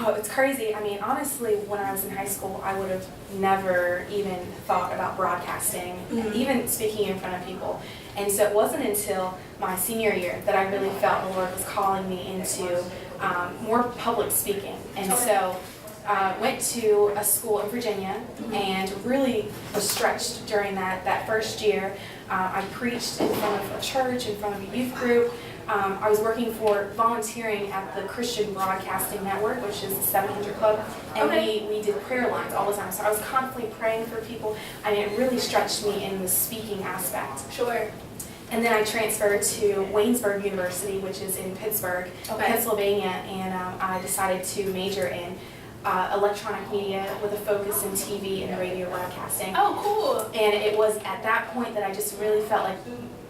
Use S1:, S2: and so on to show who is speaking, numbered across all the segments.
S1: Oh, it's crazy. I mean, honestly, when I was in high school, I would have never even thought about broadcasting, even speaking in front of people. And so it wasn't until my senior year that I really felt the Lord was calling me into more public speaking. And so went to a school in Virginia and really was stretched during that first year. I preached in front of a church, in front of a youth group. I was working for volunteering at the Christian Broadcasting Network, which is the 700 Club, and we did prayer lines all the time. So I was constantly praying for people. I mean, it really stretched me in the speaking aspect.
S2: Sure.
S1: And then I transferred to Waynesburg University, which is in Pittsburgh, Pennsylvania, and I decided to major in electronic media with a focus in TV and radio broadcasting.
S2: Oh, cool.
S1: And it was at that point that I just really felt like,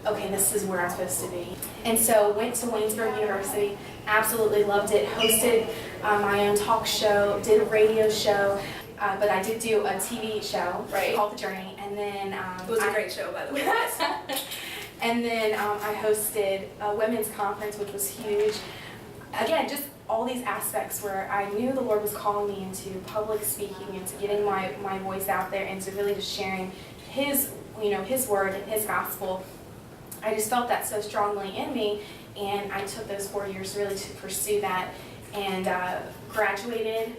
S1: okay, this is where I'm supposed to be. And so went to Waynesburg University, absolutely loved it, hosted my own talk show, did a radio show, but I did do a TV show called The Journey. And then
S2: it was a great show, by the way.
S1: And then I hosted a women's conference, which was huge. Again, just all these aspects where I knew the Lord was calling me into public speaking, into getting my voice out there, and to really just sharing His, His word and His gospel. I just felt that so strongly in me, and I took those 4 years really to pursue that, and graduated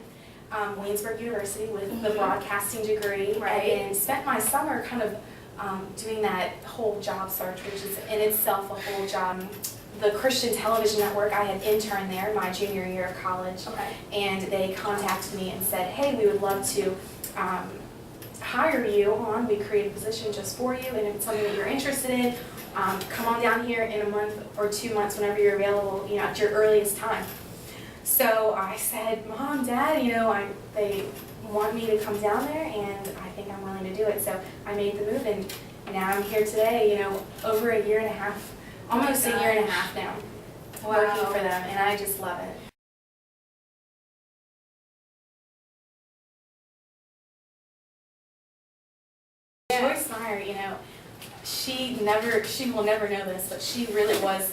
S1: Waynesburg University with the broadcasting degree, and spent my summer kind of doing that whole job search, which is in itself a whole job. The Christian Television Network, I had interned there my junior year of college, and they contacted me and said, hey, we would love to hire you on. We created a position just for you, and if it's something that you're interested in, come on down here in a month or 2 months whenever you're available, at your earliest time. So I said, Mom, Dad, they want me to come down there, and I think I'm willing to do it. So I made the move, and now I'm here today, over a year and a half, almost a year and a half now, working for them, and I just love it. Joyce Meyer, she will never know this, but she really was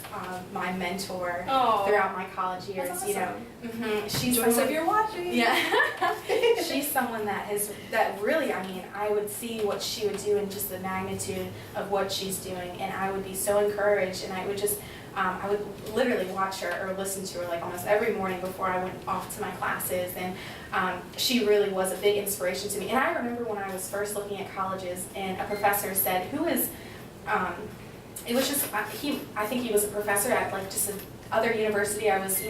S1: my mentor throughout my college years.
S2: That's awesome.
S1: She's
S2: Joyce,
S1: someone,
S2: if you're watching.
S1: Yeah. She's someone that really, I would see what she would do and just the magnitude of what she's doing, and I would be so encouraged, and I would just, I would literally watch her or listen to her like almost every morning before I went off to my classes, and she really was a big inspiration to me. And I remember when I was first looking at colleges, and a professor said, who is, it was just, I think he was a professor at like just another university I was,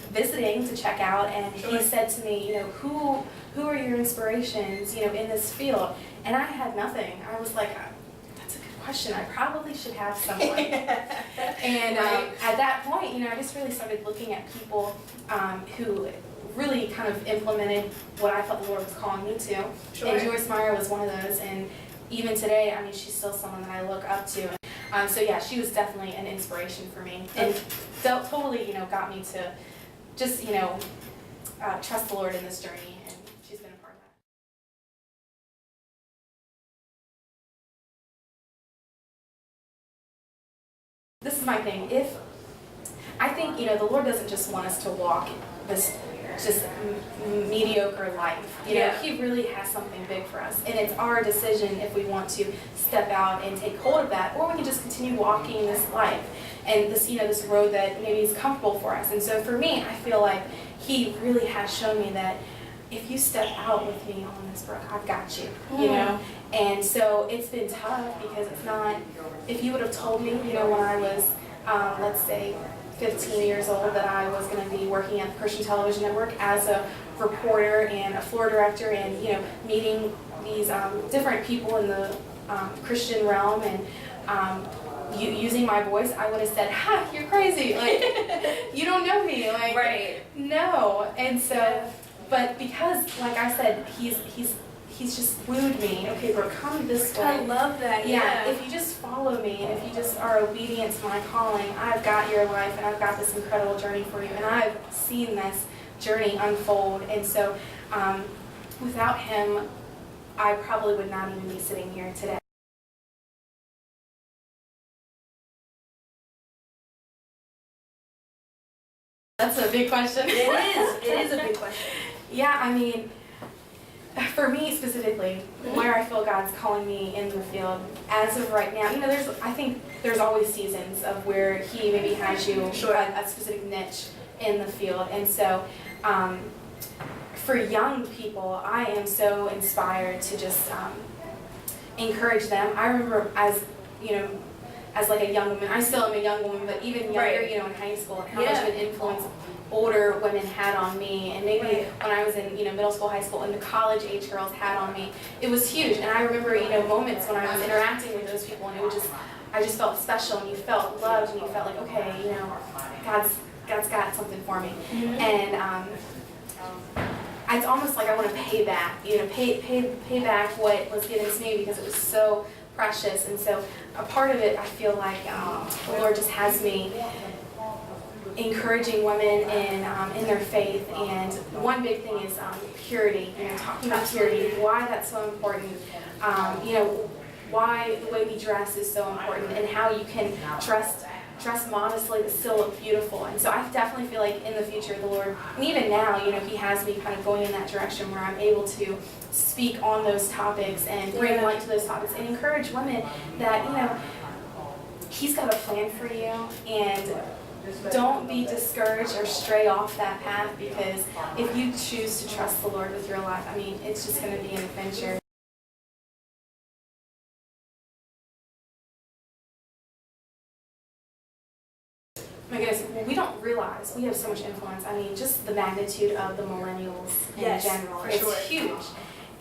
S1: visiting to check out, and he said to me, who are your inspirations, in this field? And I had nothing. I was like, that's a good question. I probably should have someone. And at that point, I just really started looking at people who really kind of implemented what I felt the Lord was calling me to. And Joyce Meyer was one of those, and even today, she's still someone that I look up to. So yeah, she was definitely an inspiration for me, and totally, got me to just, trust the Lord in this journey, and she's been a part of that. This is my thing. I think, the Lord doesn't just want us to walk this just mediocre life. He really has something big for us, and it's our decision if we want to step out and take hold of that, or we can just continue walking this life and this, this road that maybe is comfortable for us. And so for me, I feel like He really has shown me that if you step out with me on this brook, I've got you. And so it's been tough because it's not. If you would have told me, when I was, let's say, 15 years old, that I was going to be working at the Christian Television Network as a reporter and a floor director, and meeting these different people in the Christian realm, and using my voice, I would have said, "Ha, you're crazy! Like, you don't know me!" Like, no. And so, but because, like I said, he's just wooed me. Okay, bro, come this way.
S2: I love that. Yeah.
S1: If you just follow me, and if you just are obedient to my calling, I've got your life, and I've got this incredible journey for you, and I've seen this journey unfold. And so, without Him, I probably would not even be sitting here today. That's a big question.
S2: It is. It is a a big question.
S1: Yeah, I mean, for me specifically, where I feel God's calling me in the field, as of right now, I think there's always seasons of where He maybe has you
S2: Sure.
S1: a specific niche in the field. And so, for young people, I am so inspired to just encourage them. I remember as like a young woman, I still am a young woman, but even younger,
S2: Right.
S1: In high school, and how much of an influence older women had on me, and maybe when I was in middle school, high school, and the college age girls had on me. It was huge, and I remember moments when I was interacting with those people, and I just felt special, and you felt loved, and you felt like, okay, God's got something for me. And it's almost like I want to pay back, pay back what was given to me, because it was so precious. And so a part of it, I feel like the Lord just has me encouraging women in their faith. And one big thing is purity. Talking about purity, why that's so important. Why the way we dress is so important, and how you can dress modestly but still look beautiful. And so I definitely feel like in the future, the Lord, and even now, He has me kind of going in that direction where I'm able to speak on those topics and bring light to those topics and encourage women that He's got a plan for you, and don't be discouraged or stray off that path, because if you choose to trust the Lord with your life, it's just going to be an adventure. My goodness, we don't realize we have so much influence. Just the magnitude of the millennials in general.
S2: For
S1: It's
S2: sure.
S1: huge.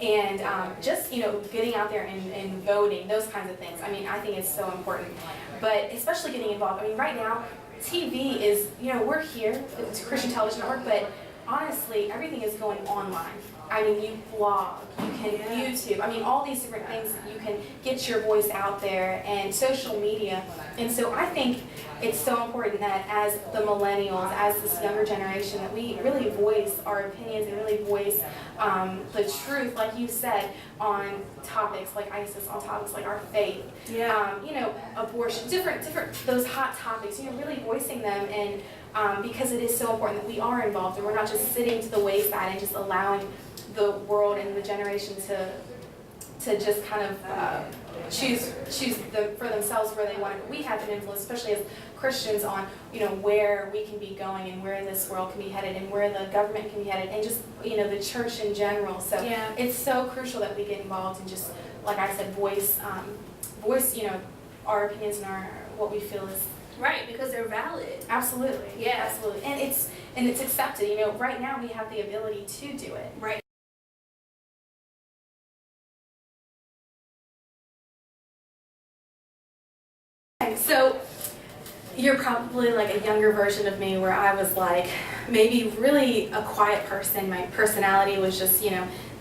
S1: And just, getting out there and voting, those kinds of things. I think it's so important. But especially getting involved. Right now, TV is, we're here, it's a Christian television network, but honestly, everything is going online. You blog, you can YouTube, all these different things, you can get your voice out there, and social media. And so I think it's so important that as the millennials, as this younger generation, that we really voice our opinions and really voice the truth, like you said, on topics like ISIS, on topics like our faith, abortion, different those hot topics, really voicing them. And because it is so important that we are involved, and we're not just sitting to the wayside and just allowing the world and the generation to just kind of choose for themselves where they want it. But we have an influence, especially as Christians, on where we can be going and where this world can be headed and where the government can be headed, and just the church in general. So it's so crucial that we get involved and just, like I said, voice our opinions and what we feel is
S2: right, because they're valid.
S1: absolutely,
S2: Yeah.
S1: absolutely, and it's accepted. Right now we have the ability to do it.
S2: Right.
S1: So you're probably like a younger version of me, where I was like maybe really a quiet person. My personality was just,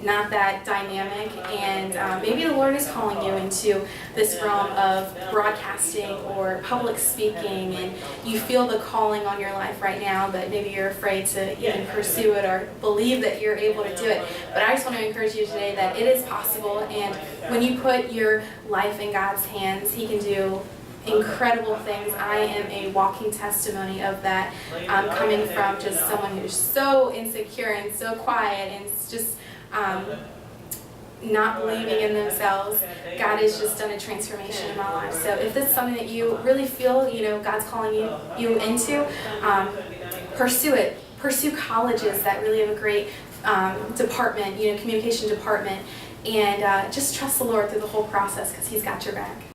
S1: not that dynamic, and maybe the Lord is calling you into this realm of broadcasting or public speaking, and you feel the calling on your life right now, but maybe you're afraid to even pursue it or believe that you're able to do it. But I just want to encourage you today that it is possible, and when you put your life in God's hands, He can do incredible things. I am a walking testimony of that, coming from just someone who's so insecure and so quiet and just not believing in themselves. God has just done a transformation in my life. So if this is something that you really feel, God's calling you into, pursue it. Pursue colleges that really have a great department, communication department, and just trust the Lord through the whole process, because He's got your back.